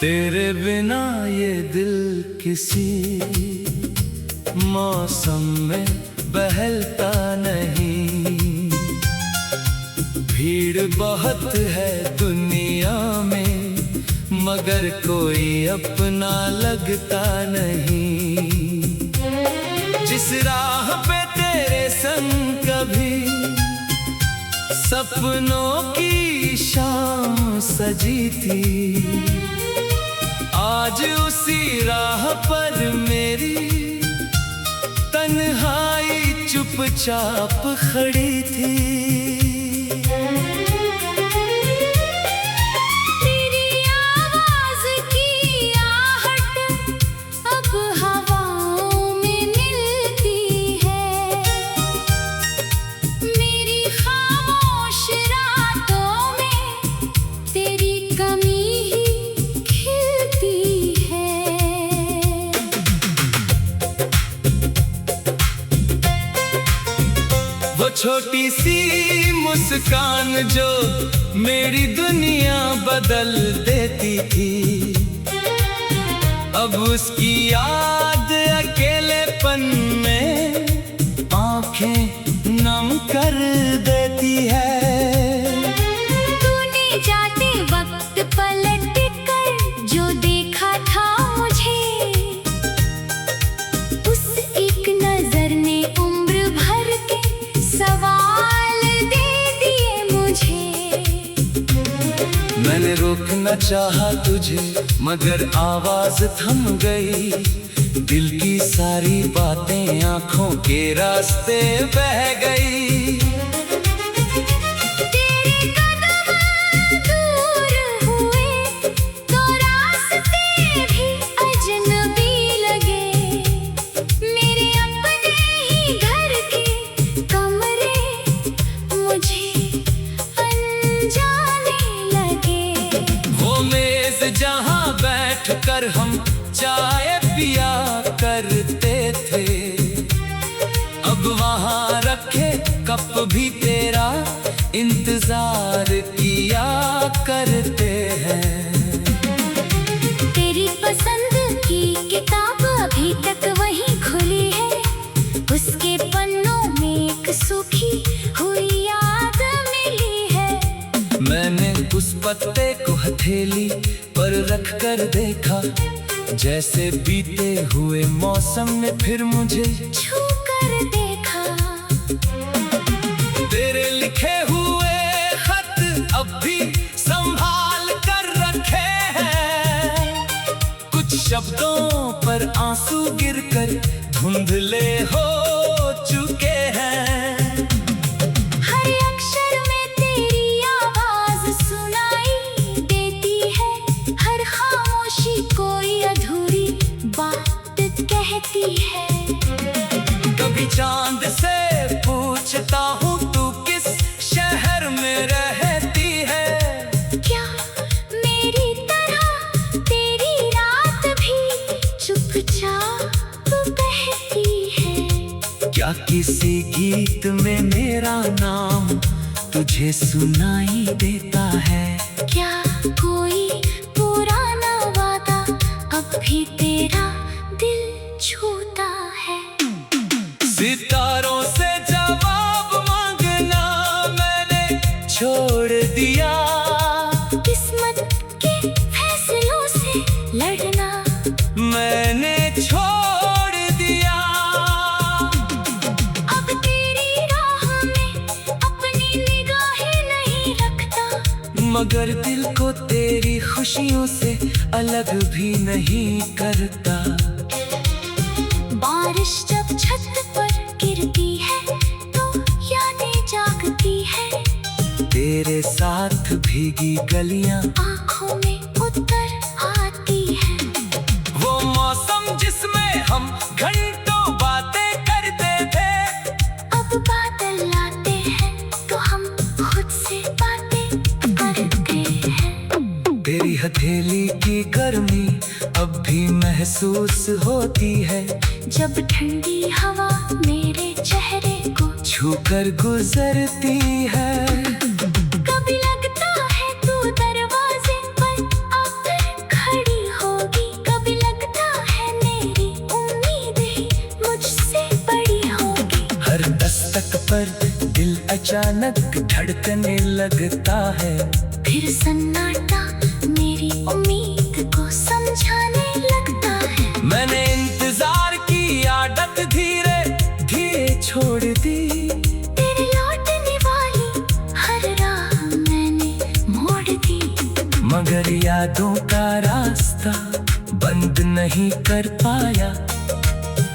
तेरे बिना ये दिल किसी मौसम में बहलता नहीं। भीड़ बहुत है दुनिया में, मगर कोई अपना लगता नहीं। जिस राह पे तेरे संग कभी सपनों की शाम सजी थी, आज उसी राह पर मेरी तन्हाई चुपचाप खड़ी थी। तेरी आवाज की आहट अब हवाओं में मिलती है। मेरी खामोश रातों में तेरी कमी ही खिलती है। वो छोटी सी मुस्कान जो मेरी दुनिया बदल देती थी, अब उसकी याद अकेलेपन में आंखें नम कर देती है। तूने जाते वक्त पलट कर जो देखा था मुझे, उस एक नजर ने उम्र भर के सवाल दे दिए मुझे। मैंने रोकना चाहा तुझे मगर आवाज थम गई। दिल की सारी बातें आंखों के रास्ते बह गई। तेरे कदम दूर हुए तो रास्ते भी अजनबी लगे। मेरे अपने ही घर के कमरे मुझे अनजाने लगे। वो मेज जहां बैठ कर हम चाय पिया करते थे, अब वहां रखे कप भी तेरा इंतजार किया करते हैं। तेरी पसंद की किताब अभी तक वहीं खुली है, उसके पन्नों में एक सूखी हुई याद मिली है। मैंने उस पत्ते को हथेली पर रख कर देखा, जैसे बीते हुए मौसम ने फिर मुझे छू कर देखा। तेरे लिखे हुए खत अब भी संभाल कर रखे हैं। कुछ शब्दों पर आंसू गिरकर धुंधले हो चुके हैं। हर अक्षर में तेरी आवाज सुनाई देती है, हर खामोशी कोई अधूरी बात कहती है। कभी चांद से पूछता हूँ तू किस शहर में रहती है। क्या मेरी तरह तेरी रात भी चुपचाप बहती है। क्या किसी गीत में मेरा नाम तुझे सुनाई देता है। क्या कोई पुराना वादा अब भी तेरा दिल छूता है। सितारों से जवाब मांगना मैंने छोड़ दिया। किस्मत के फैसलों से लड़ना मैंने छोड़ दिया। अब तेरी राह में अपनी निगाहें नहीं रखता, मगर दिल को तेरी खुशियों से अलग भी नहीं करता। बारिश जब छत पर गिरती है तो यादें जागती है। तेरे साथ भीगी गलियां आँखों में उतर आती है। वो मौसम जिसमें हम घंटों बातें करते थे, अब बादल आते हैं तो हम खुद से बातें करते हैं। तेरी हथेली की गर्मी अब भी महसूस होती है, जब ठंडी हवा मेरे चेहरे को छूकर गुजरती है। कभी लगता है तू दरवाजे पर आकर खड़ी दिल अचानक धड़कने लगता है। फिर सन्नाटा मेरी उम्मीद को समझाने लगता है। मैंने इंतजार की आदत धीरे धीरे छोड़ दी। तेरे लौटने वाली हर राह मैंने मोड़ दी। मगर यादों का रास्ता बंद नहीं कर पाया।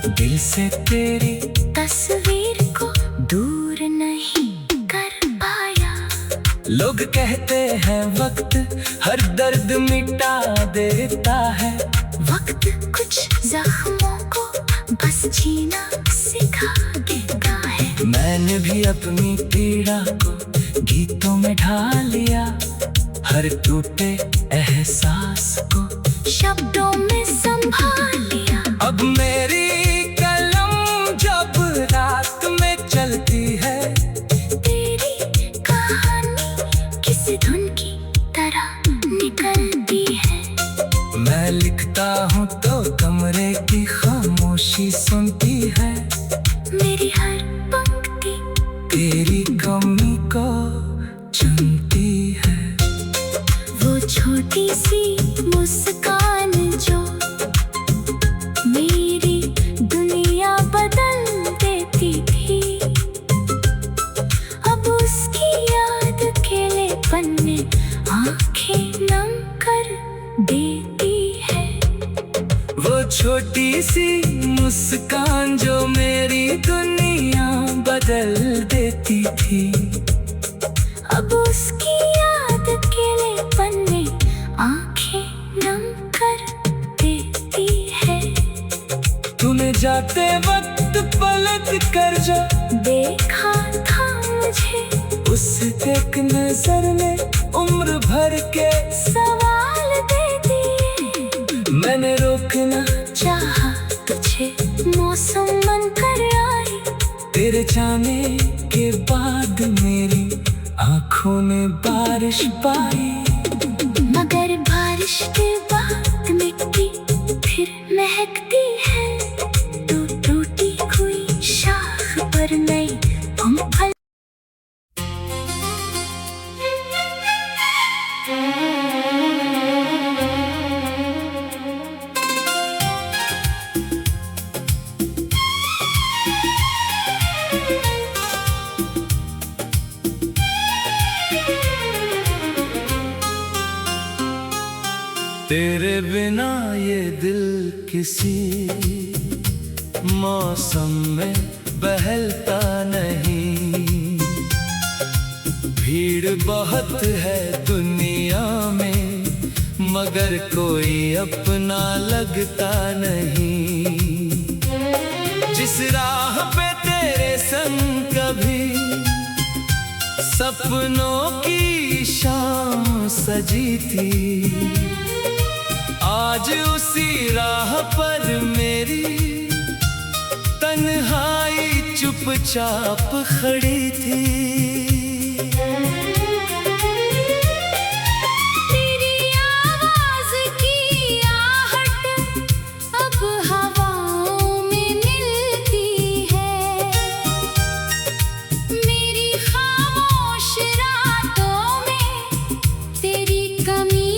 दिल से तेरी तस्वीर को दूर नहीं कर पाया। लोग कहते हैं वक्त हर दर्द मिटा देता है। वक्त कुछ जख्मों को बस जीना सिखा देता है। मैंने भी अपनी पीड़ा को गीतों में ढाल लिया। हर टूटे एहसास को शब्दों में संभाल लिया। अब मेरी कलम जब रात में चलती है, तेरी कहानी किसी धुन की तरह निकलती है। मैं लिखता हूँ तो कमरे की खामोशी सुनती है। मेरी हर पंक्ति तेरी कमी को चुनती है। वो छोटी सी मुस्कान जो मेरी दुनिया बदल देती थी, अब उसकी याद अकेलेपन में आंखें नम कर देती है। वो छोटी सी मुस्कान जो मेरी दुनिया बदल देती थी, अब उसकी याद अकेलेपन में आंखें नम कर देती है। तूने जाते वक्त पलट कर जो देखा था मुझे, उस एक नजर ने उम्र भर के सवाल दे दिए। मैंने रोकना चाहा तुझे, मौसम मन कर आई। तेरे जाने के बाद मेरी आंखों ने बारिश पाई। मगर बारिश के बाद मिट्टी फिर महकती है। तो टूटी हुई शाख पर नई फल। तेरे बिना ये दिल किसी मौसम में बहलता नहीं। भीड़ बहुत है दुनिया में, मगर कोई अपना लगता नहीं। जिस राह पे तेरे संग कभी सपनों की शाम सजी थी, आज उसी राह पर मेरी तन्हाई चुपचाप खड़ी थी। तेरी आवाज की आहट अब हवाओं में मिलती है। मेरी खामोश रातों में तेरी कमी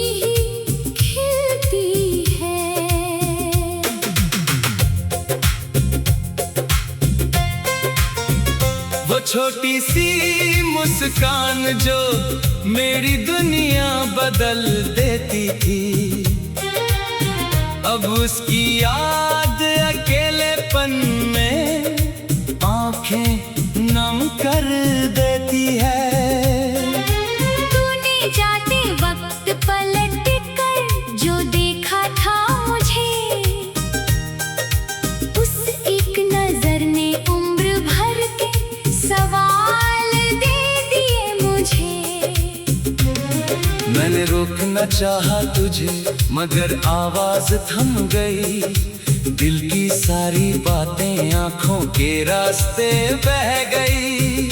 छोटी सी मुस्कान जो मेरी दुनिया बदल देती थी, अब उसकी याद अकेलेपन में आंखें नम कर देती है। तूने जाते वक्त पलट कर जो देखा था मुझे, उस एक नजर ने उम्र भर के सवाल दे दिए मुझे। मैंने रोकना चाहा तुझे, मगर आवाज थम गई। दिल की सारी बातें आंखों के रास्ते बह गई।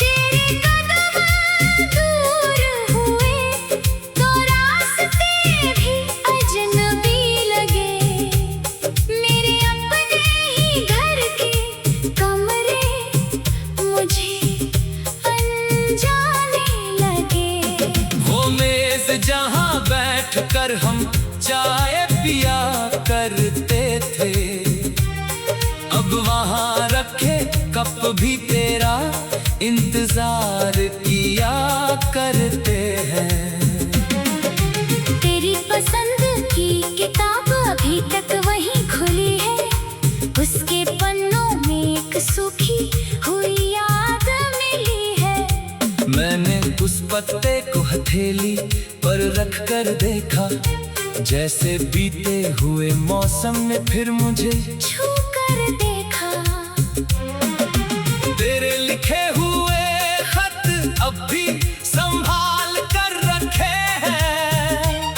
तेरे कदम दूर हुए तो रास्ते भी अजनबी लगे। मेरे अपने ही घर के कमरे बैठकर हम चाय पिया करते थे। अब वहाँ रखे कप भी तेरा इंतजार किया करते हैं। तेरी पसंद की किताब अभी तक वहीं खुली है, उसके पन्नों में एक सूखी हुई याद मिली है। मैंने उस पत्ते को हथेली पर रख कर देखा, जैसे बीते हुए मौसम ने फिर मुझे छू कर देखा। तेरे लिखे हुए खत अब भी संभाल कर रखे हैं।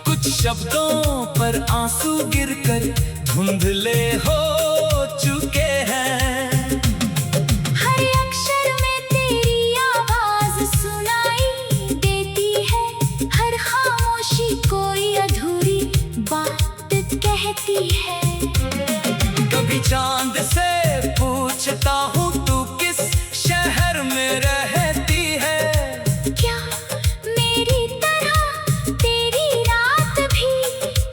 कुछ शब्दों पर आंसू गिरकर धुंधले हो चुके हैं। हर अक्षर में तेरी आवाज सुनाई देती है, हर खामोशी कोई अधूरी बात कहती है। कभी चांद से पूछता हूँ तू किस शहर में रहती है। क्या मेरी तरह तेरी रात भी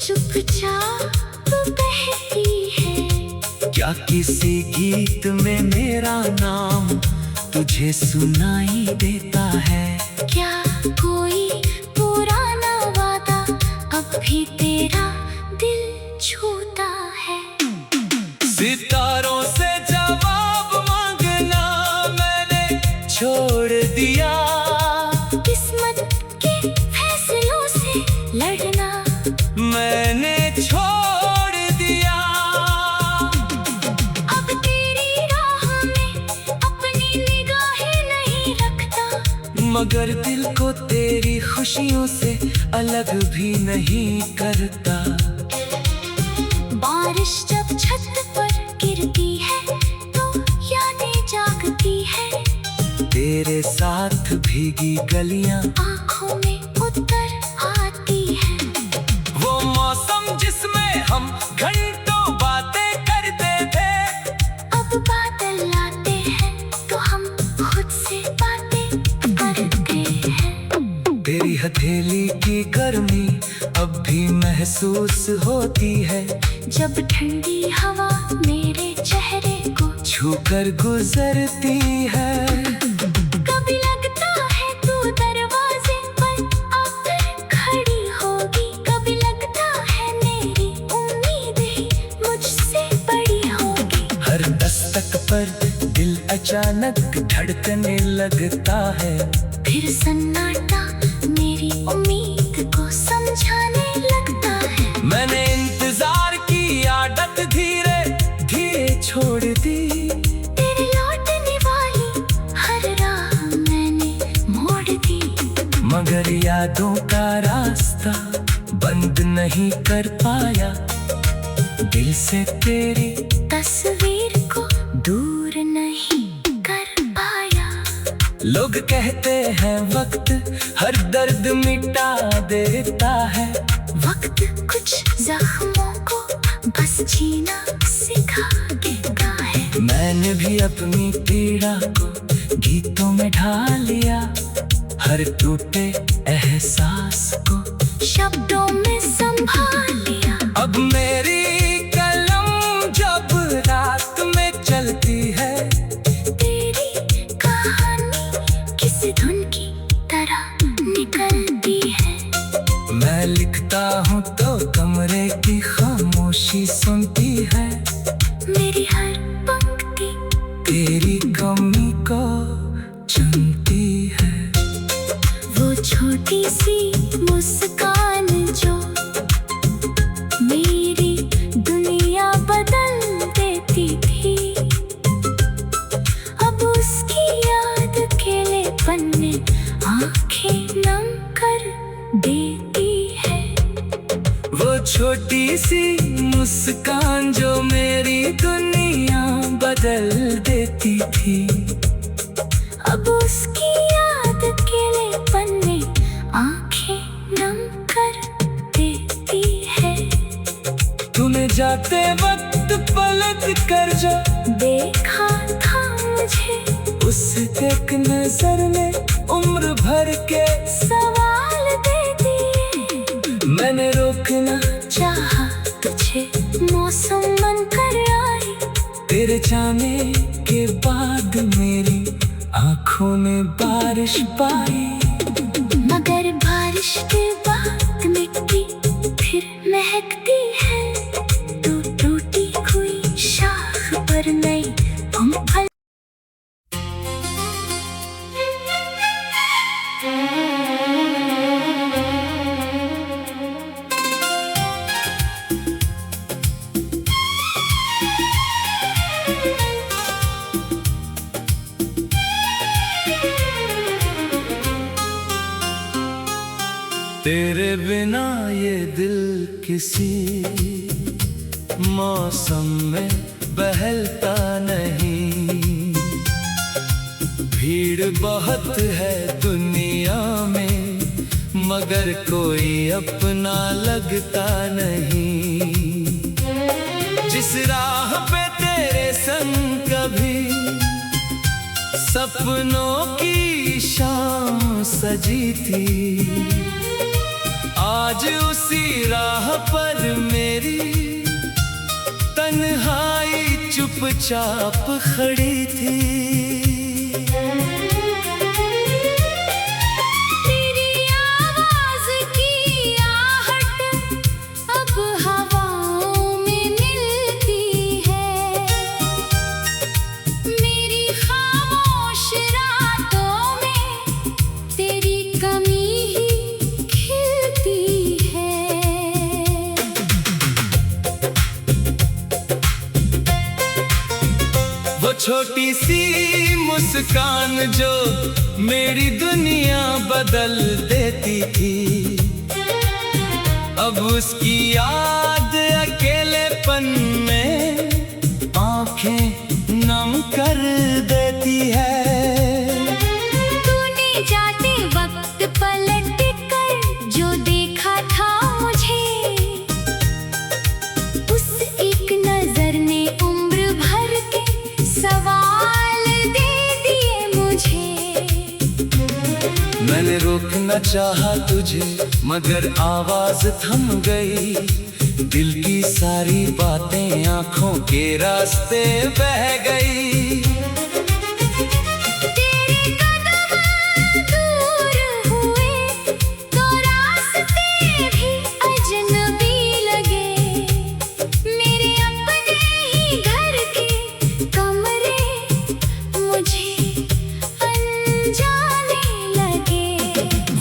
चुपचाप बहती है? क्या किसी गीत में मेरा नाम तुझे सुनाई देता है? क्या कोई पुराना वादा अब भी तेरा दिल छूता है? सितारों से जवाब मांगना मैंने छोड़ दिया। किस्मत के फैसलों से लड़ना मैंने छोड़ दिया। अब तेरी राह में अपनी निगाहें नहीं रखता, मगर दिल को तेरी खुशियों से अलग भी नहीं करता। बारिश जब छत पर गिरती है तो यादें जागती है। तेरे साथ भीगी गलियां आँखों में उतर आती है। वो मौसम जिसमें हम घंटों बातें करते थे। अब बादल आते हैं तो हम खुद से बातें करते हैं। तेरी हथेली की गर्मी अब भी महसूस होती है, जब ठंडी हवा मेरे चेहरे को छूकर गुजरती है। कभी लगता है तू दरवाजे पर आकर खड़ी होगी, कभी लगता है मेरी उम्मीदें मुझसे बड़ी होगी। हर दस्तक पर दिल अचानक धड़कने लगता है। फिर सन्नाटा मेरी उम्मीद को समझाने लगता है। मैंने इंतजार की आदत धीरे धीरे छोड़ दी। तेरे लौटने वाली हर राह मैंने मोड़ दी, मगर यादों का रास्ता बंद नहीं कर पाया। दिल से तेरी तस्वीर को दूर नहीं कर पाया। लोग कहते हैं वक्त हर दर्द मिटा देता है। वक्त कुछ जख्मों को बस जीना सिखा देता है। मैंने भी अपनी पीड़ा को गीतों में ढाल लिया, हर टूटे एहसास को शब्दों में संभाल लिया। अब मेरी कलम जब रात में चलती है, तेरी कहानी किसी धुन की तरह निकलती है। मैं लिखता हूँ तो कमरे की खामोशी सुनती है। मेरी हर पंक्ति तेरी कमी को चुनती है। वो छोटी सी मुस्कान जो मेरी दुनिया बदल देती थी, अब उसकी याद अकेले पन्ने आंखें नम कर देती है। वो छोटी सी मुस्कान जो मेरी दुनिया बदल देती थी, अब उसकी याद अकेले पन्ने आंखें नम कर देती है। तूने जाते वक्त पलट कर जो देखा था मुझे, उस एक नजर में उम्र भर के सवाल दे दिए। मैंने रोकना चाहा तुझे, मौसम मन कर आए। तेरे जाने के बाद मेरी आंखों ने बारिश पाई। मगर बारिश के बाद मिट्टी फिर महकती है। तू टूटी हुई शाख पर नई फल। तेरे बिना ये दिल किसी मौसम में बहलता नहीं। भीड़ बहुत है दुनिया में, मगर कोई अपना लगता नहीं। जिस राह पे तेरे संग कभी सपनों की शाम सजी थी, आज उसी राह पर मेरी तन्हाई चुपचाप खड़ी थी। तेरी आवाज की आहट अब हवाओं में मिलती है। मेरी खामोश रातों में तेरी कमी छोटी सी मुस्कान जो मेरी दुनिया बदल देती थी, अब उसकी याद अकेलेपन में आंखें नम कर देती है। तूने जाते वक्त पलट कर जो देखा था मुझे, उस एक नजर ने उम्र भर के सवाल दे दिए मुझे। मैंने रोकना चाहा तुझे, मगर आवाज थम गई। दिल की सारी बातें आंखों के रास्ते बह गई। तेरे कदम दूर हुए तो रास्ते भी अजनबी लगे। मेरे अपने ही घर के कमरे मुझे अनजाने लगे।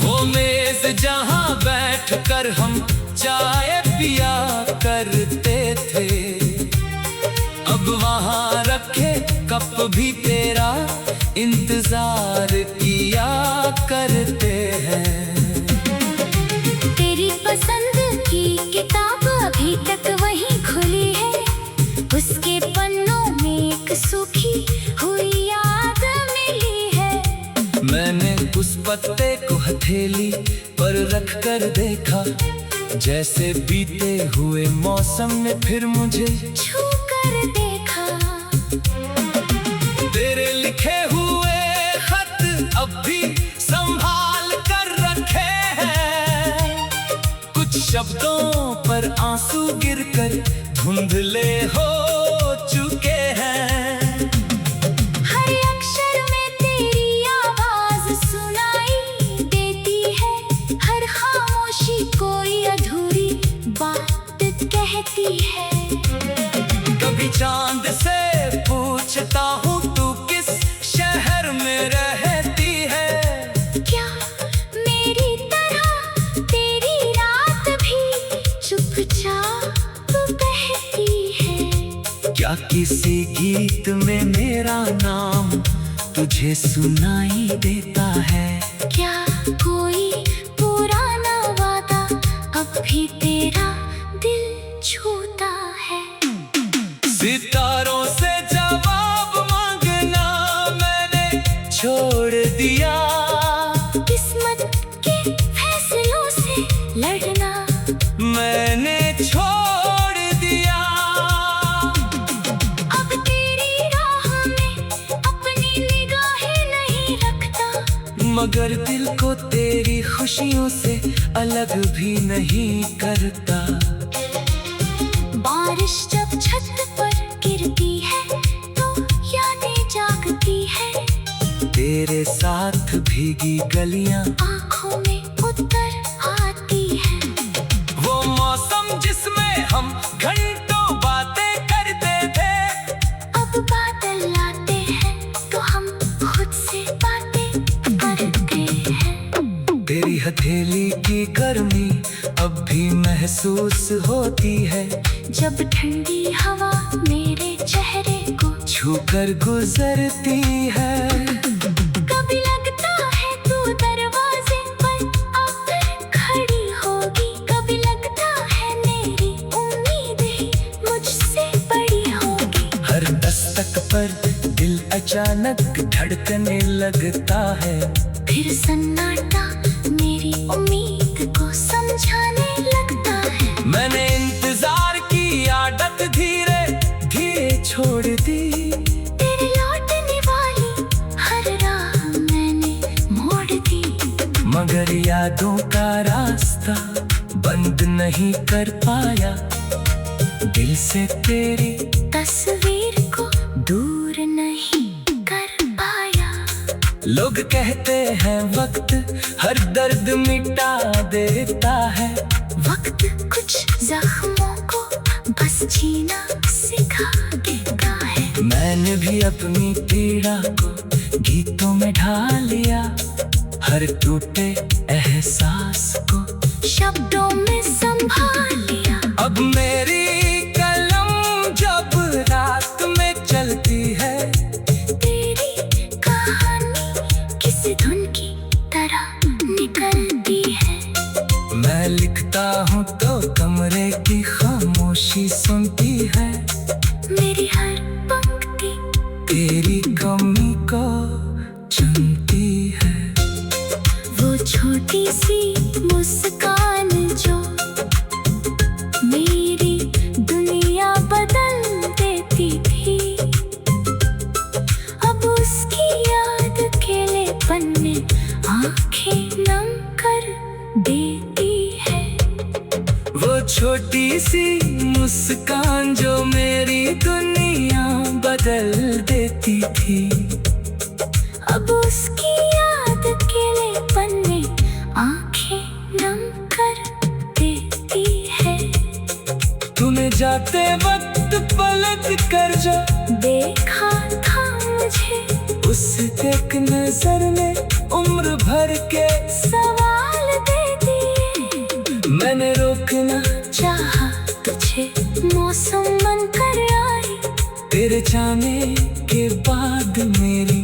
वो मेज जहां बैठ कर हम चाय पिया करते थे, अब वहां रखे कप भी तेरा इंतजार किया करते हैं। तेरी पसंद की किताब अभी तक वहीं खुली है। उसके पन्नों में एक सूखी हुई याद मिली है। मैंने उस पत्ते को हथेली पर रख कर देखा, जैसे बीते हुए मौसम ने फिर मुझे छू कर देखा। तेरे लिखे हुए खत अब भी संभाल कर रखे हैं। कुछ शब्दों पर आंसू गिरकर धुंधले हो चुके हैं। हर अक्षर में तेरी आवाज सुनाई देती है। हर खामोशी कोई अधूरी बात कहती है। कभी चांद से पूछता हूँ तू किस शहर में रहती है। क्या मेरी तरह तेरी रात भी चुपचाप बहती है। क्या किसी गीत में मेरा नाम तुझे सुनाई देता है। क्या कोई पुराना वादा अब भी तेरा दिल छूता है। सितारों से जवाब मांगना मैंने छोड़ दिया। किस्मत के फैसलों से लड़ना मैंने छोड़ दिया। अब तेरी राह में अपनी निगाहें नहीं रखता। मगर दिल को तेरी खुशियों से अलग भी नहीं करता। बारिश जब छत पर गिरती है तो यादें जागती है। तेरे साथ भीगी गलियां आँखों में उतर आती है। वो मौसम जिसमें हम घंटों बातें करते थे, अब बादल आते हैं तो हम खुद से बातें करते हैं। तेरी हथेली की गर्मी अब भी महसूस होती है, जब ठंडी हवा मेरे चेहरे को छूकर गुजरती है। कभी लगता है तू दरवाजे पर आकर खड़ी होगी, कभी लगता है मेरी उम्मीदें मुझसे बड़ी होगी। हर दस्तक पर दिल अचानक धड़कने लगता है, फिर सन्नाटा मेरी उम्मीद को समझाने लगता है। मैंने इंतजार की आदत धीरे धीरे छोड़ दी, तेरे लौटने वाली हर राह मैंने मोड़ दी। मगर यादों का रास्ता बंद नहीं कर पाया, दिल से तेरी तस्वीर को दूर नहीं कर पाया। लोग कहते हैं वक्त हर दर्द मिटा देता है, वक्त कुछ जख्मों को बस जीना सिखा देता है। मैंने भी अपनी पीड़ा को गीतों में ढाल लिया, हर टूटे एहसास को शब्दों में संभाल लिया। अब मेरी कलम जब रात में चलती है, तेरी कहानी किसी धुन की तरह निकलती है। मैं लिखता हूँ तो कमरे की खामोशी सुनती है, मेरी हर पंक्ति तेरी कमी को चुनती है। वो छोटी सी मुस्कान जो मेरी दुनिया बदल देती थी, अब उसकी याद अकेलेपन में आंखें नम कर देती है। वो छोटी सी मुस्कान जो मेरी दुनिया बदल देती थी, अब उसकी याद अकेलेपन में आंखें नम कर देती है। तूने जाते वक्त पलट कर जो देखा था मुझे, उस एक नजर ने उम्र भर के सवाल दे दिए। मैंने रोकना चाहा तुझे मौसम मन कर आई, तेरे जाने के बाद मेरी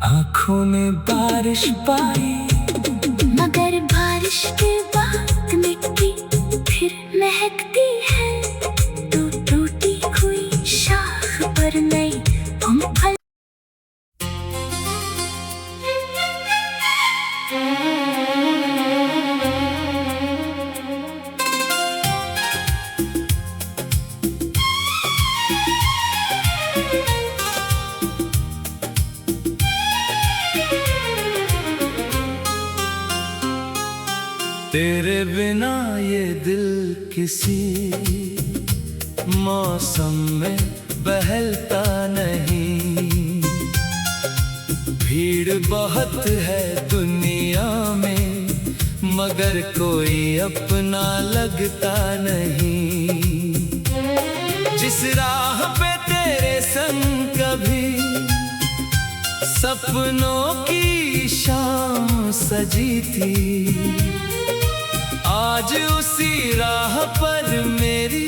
आंखों ने बारिश पाई। मगर बारिश के बाद मिट्टी फिर महकती है, तो टूटी हुई शाख पर नई पंख। तेरे बिना ये दिल किसी मौसम में बहलता नहीं। भीड़ बहुत है दुनिया में, मगर कोई अपना लगता नहीं। जिस राह पे तेरे संग कभी सपनों की शाम सजी थी, आज उसी राह पर मेरी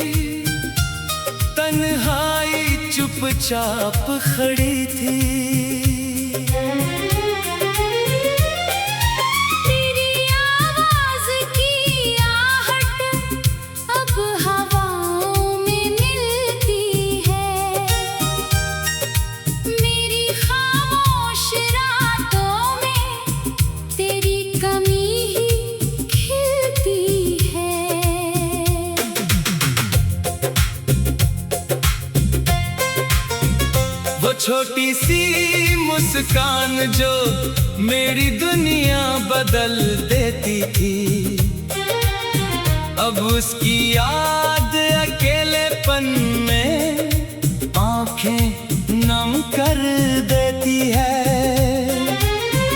तन्हाई चुपचाप खड़ी थी। तेरी आवाज की आहट अब हवाओं में मिलती है, मेरी खामोश रातों में तेरी कमी छोटी सी मुस्कान मुस्कान जो मेरी दुनिया बदल देती थी, अब उसकी याद अकेलेपन में आंखें नम कर देती है।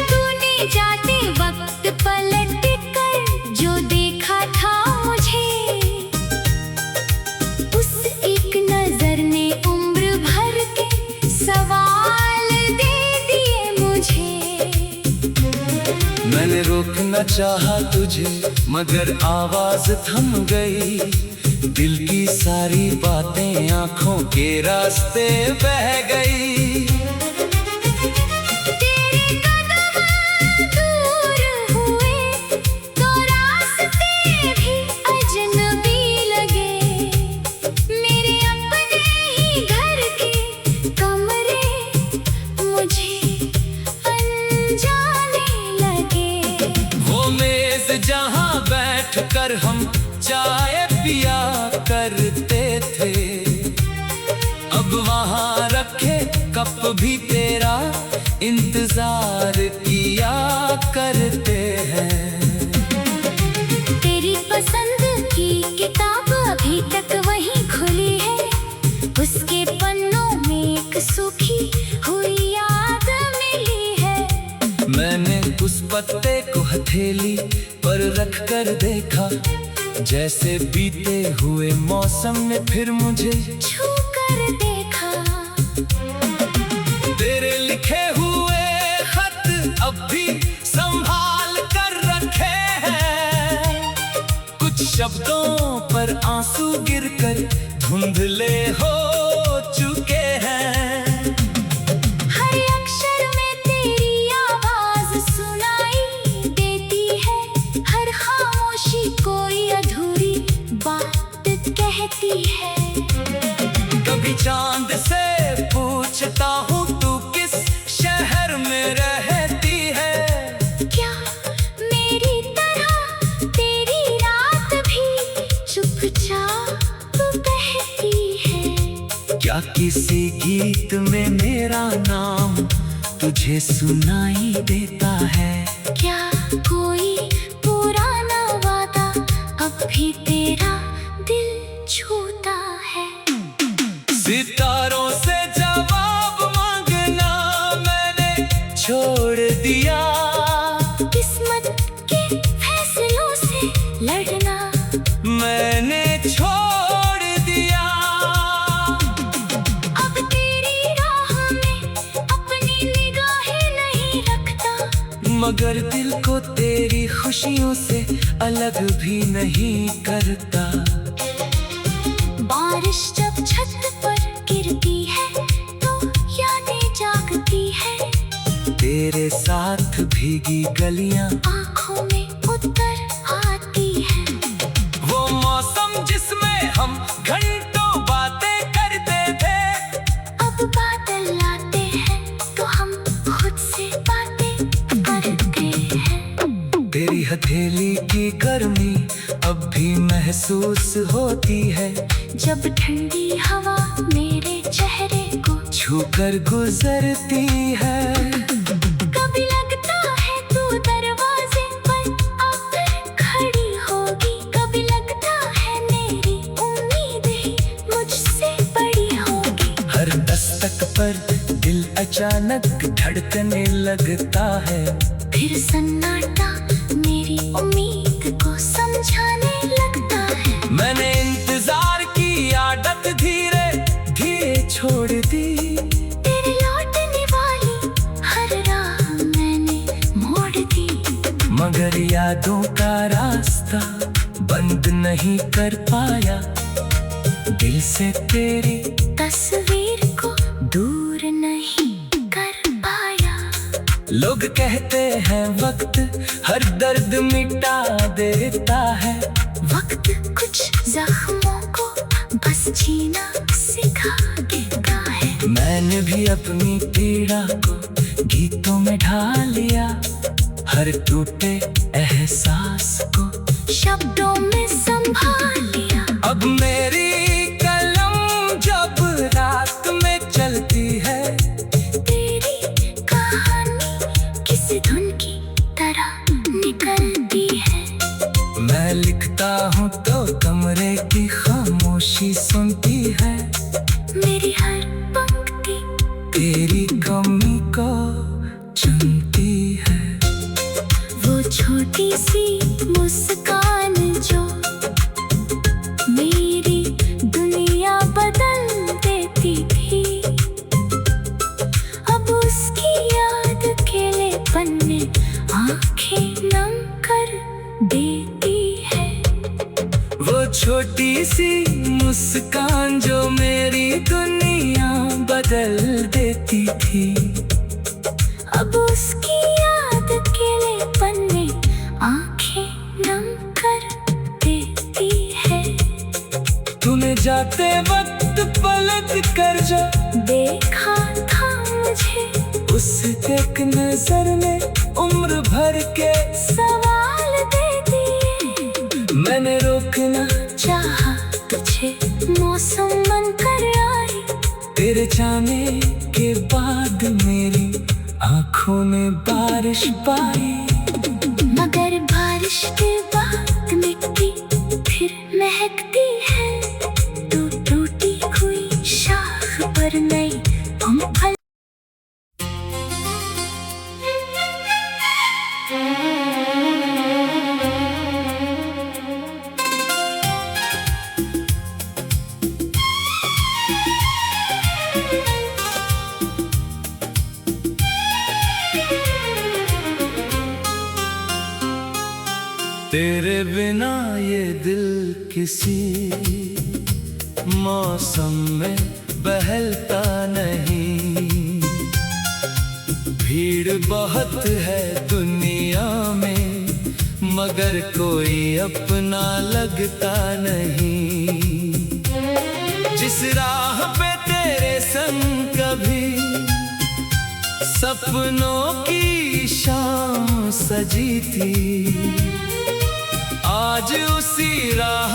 तूने जाते वक्त पलट कर जो देखा था मुझे, उस एक नजर ने उम्र भर के सवाल दे दिए मुझे। मैंने रोकना चाहा तुझे मगर आवाज थम गई, दिल की सारी बातें आंखों के रास्ते बह गई। तेरे कदम दूर हुए तो रास्ते भी अजनबी लगे, मेरे अपने ही घर के कमरे मुझे अनजाने लगे। वो मेज जहां बैठ कर हम चाय पिया करते थे, अब वहां रखे कप भी तेरा इंतजार किया करते हैं। तेरी पसंद की किताब अभी तक वहीं खुली है, उसके पन्नों में एक सूखी हुई याद मिली है। मैंने उस पत्ते को हथेली पर रख कर देखा, जैसे बीते हुए मौसम ने फिर मुझे छू कर देखा। तेरे लिखे हुए खत अब भी संभाल कर रखे हैं, कुछ शब्दों पर आंसू गिरकर धुंधले हो चुके हैं। हर अक्षर में तेरी आवाज सुनाई देती है, हर खामोशी कोई अधूरी बात कहती है। कभी चांद से पूछता हूँ तू किस शहर में रहती है, क्या मेरी तरह तेरी रात भी चुपचाप बहती है? क्या किसी गीत में मेरा नाम तुझे सुनाई देता है? क्या कोई पुराना वादा अब भी तेरा दिल छूता है? सितारों से जवाब मांगना मैंने छोड़ दिया, किस्मत के फैसलों से लड़ना मैंने छोड़ दिया। अब तेरी राह में अपनी निगाहें नहीं रखता, मगर दिल को तेरी खुशियों से अलग भी नहीं करता। बारिश जब छत पर गिरती है तो यादें जागती है, तेरे साथ भीगी गलियां आँखों में उतर आती है। वो मौसम जिसमें हम घंटों बातें करते थे, अब बादल आते हैं तो हम खुद से बातें करते हैं। तेरी हथेली की गर्मी अब भी महसूस होती है, जब ठंडी हवा मेरे चेहरे को छूकर गुजरती है। कभी लगता है तू दरवाजे पर आकर खड़ी होगी, कभी लगता है मेरी उम्मीदें मुझसे बड़ी होगी। हर दस्तक पर दिल अचानक धड़कने लगता है, फिर सन्नाटा मेरी उम्मीद को समझाने लगता है। मैंने इंतजार की आदत धीरे धीरे छोड़ दी, तेरे लौटने वाली हर राह मैंने मोड़ दी, मगर यादों का रास्ता बंद नहीं कर पाया, दिल से तेरी तस्वीर को दूर नहीं कर पाया। लोग कहते हैं वक्त हर दर्द मिटा देता है, वक्त कुछ जख्मों को बस जीना सिखा देता है। मैंने भी अपनी पीड़ा को गीतों में ढाल लिया, हर टूटे एहसास को शब्दों में संभाल लिया। अब मेरी कलम जब रात में चलती है, तेरी कहानी जैसे धुन की तरह निकलती है। मैं लिखता हूँ तो कमरे की खामोशी सुनती है। मेरी हर पंक्ति तेरी कमी को चुनती है। वो छोटी सी मुस्कान जो मेरी दुनिया बदल देती थी, अब उसकी याद अकेले पन्ने आंखें नम कर देती है। वो छोटी सी मुस्कान जो मेरी दुनिया बदल देती थी, अब उसकी याद अकेले पन्ने आंखें नम कर देती है। तूने जाते वक्त पलट कर जो देखा था मुझे, उस एक नजर ने उम्र भर के सवाल दे दिए। मैंने रोकना चाहा तुझे, मौसम मन कर आई। तेरे जाने के बाद मेरी आंखों में बारिश पाई। मगर बारिश के बाद मिट्टी फिर महकती है, तो टूटी हुई शाख पर नई पंख। तेरे बिना ये दिल किसी मौसम में बहलता नहीं। भीड़ बहुत है दुनिया में, मगर कोई अपना लगता नहीं। जिस राह पे तेरे संग कभी सपनों की शाम सजी थी, आज उसी राह